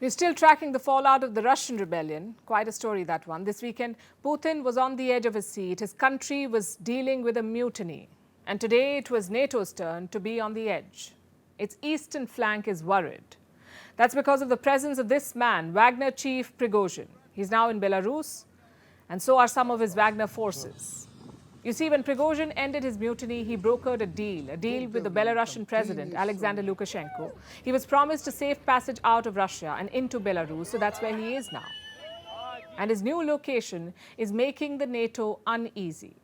We're still tracking the fallout of the Russian rebellion. Quite a story, that one. This weekend, Putin was on the edge of his seat. His country was dealing with a mutiny. And today it was NATO's turn to be on the edge. Its eastern flank is worried. That's because of the presence of this man, Wagner chief Prigozhin. He's now in Belarus, and so are some of his Wagner forces. You see, when Prigozhin ended his mutiny, he brokered a deal with the Belarusian president, Alexander Lukashenko. He was promised a safe passage out of Russia and into Belarus, so that's where he is now. And his new location is making the NATO uneasy.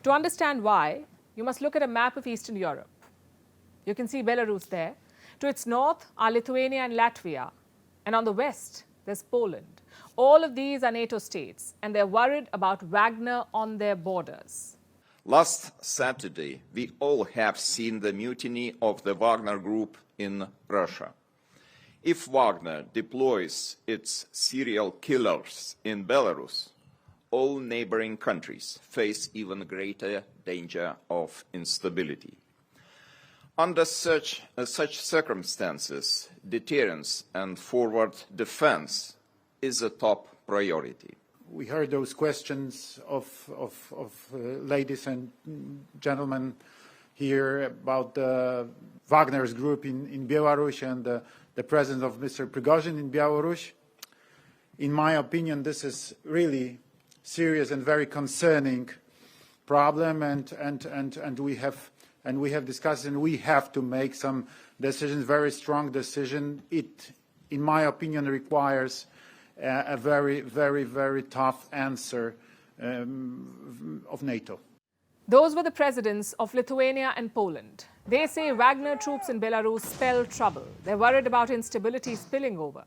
To understand why, you must look at a map of Eastern Europe. You can see Belarus there. To its north are Lithuania and Latvia. And on the west, there's Poland. All of these are NATO states, and they're worried about Wagner on their borders. Last Saturday, we all have seen the mutiny of the Wagner group in Russia. If Wagner deploys its serial killers in Belarus, all neighboring countries face even greater danger of instability. Under such circumstances, deterrence and forward defense is a top priority. We heard those questions of ladies and gentlemen here about the Wagner's group in Belarus and the presence of Mr. Prigozhin in Belarus. In my opinion, this is really serious and very concerning problem, and we have discussed, and we have to make some decisions, very strong decision. It, in my opinion, requires a very, very, very tough answer of NATO. Those were the presidents of Lithuania and Poland. They say Wagner troops in Belarus spell trouble. They're worried about instability spilling over.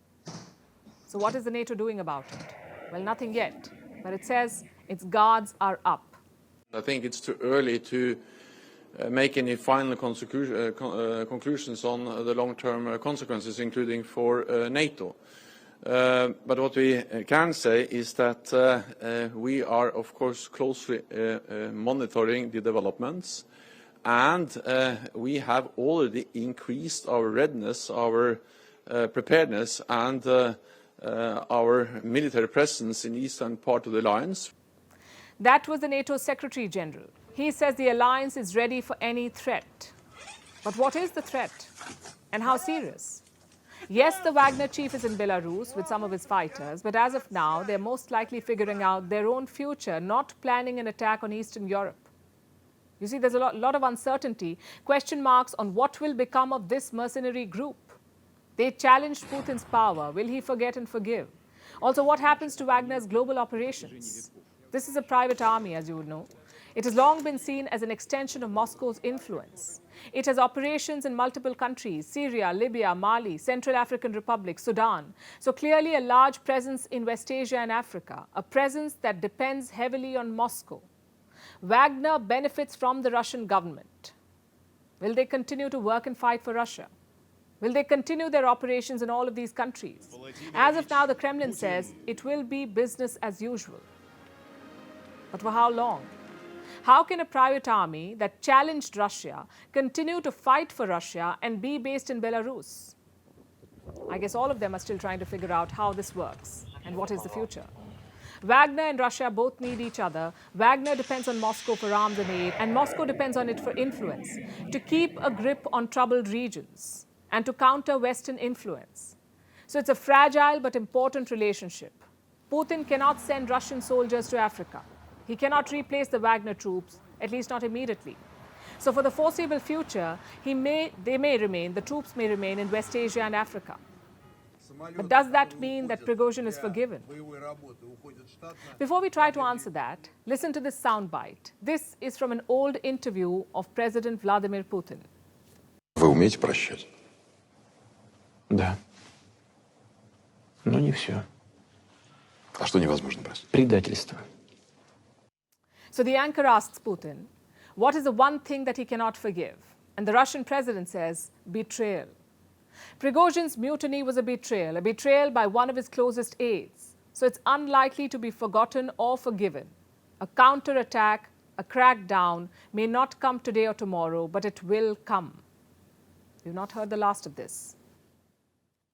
So what is the NATO doing about it? Well, nothing yet, but it says its guards are up. I think it's too early to make any final conclusions on the long-term consequences, including for NATO. But what we can say is that we are, of course, closely monitoring the developments, and we have already increased our readiness, our preparedness, and our military presence in the eastern part of the alliance. That was the NATO Secretary General. He says the alliance is ready for any threat. But what is the threat, and how serious? Yes, the Wagner chief is in Belarus with some of his fighters, but as of now, they're most likely figuring out their own future, not planning an attack on Eastern Europe. You see, there's a lot of uncertainty, question marks on what will become of this mercenary group. They challenged Putin's power. Will he forget and forgive? Also, what happens to Wagner's global operations? This is a private army, as you would know. It has long been seen as an extension of Moscow's influence. It has operations in multiple countries: Syria, Libya, Mali, Central African Republic, Sudan. So clearly a large presence in West Asia and Africa, a presence that depends heavily on Moscow. Wagner benefits from the Russian government. Will they continue to work and fight for Russia? Will they continue their operations in all of these countries? As of now, the Kremlin says it will be business as usual. But for how long? How can a private army that challenged Russia continue to fight for Russia and be based in Belarus? I guess all of them are still trying to figure out how this works and what is the future. Wagner and Russia both need each other. Wagner depends on Moscow for arms and aid, and Moscow depends on it for influence, to keep a grip on troubled regions and to counter Western influence. So it's a fragile but important relationship. Putin cannot send Russian soldiers to Africa. He cannot replace the Wagner troops, at least not immediately. So for the foreseeable future, the troops may remain in West Asia and Africa. But does that mean that Prigozhin is forgiven? Before we try to answer that, listen to this soundbite. This is from an old interview of President Vladimir Putin. Вы умеете прощать? Да. Но не все. А что невозможно простить? Предательство. So the anchor asks Putin, what is the one thing that he cannot forgive? And the Russian president says, betrayal. Prigozhin's mutiny was a betrayal by one of his closest aides. So it's unlikely to be forgotten or forgiven. A counterattack, a crackdown may not come today or tomorrow, but it will come. You've not heard the last of this.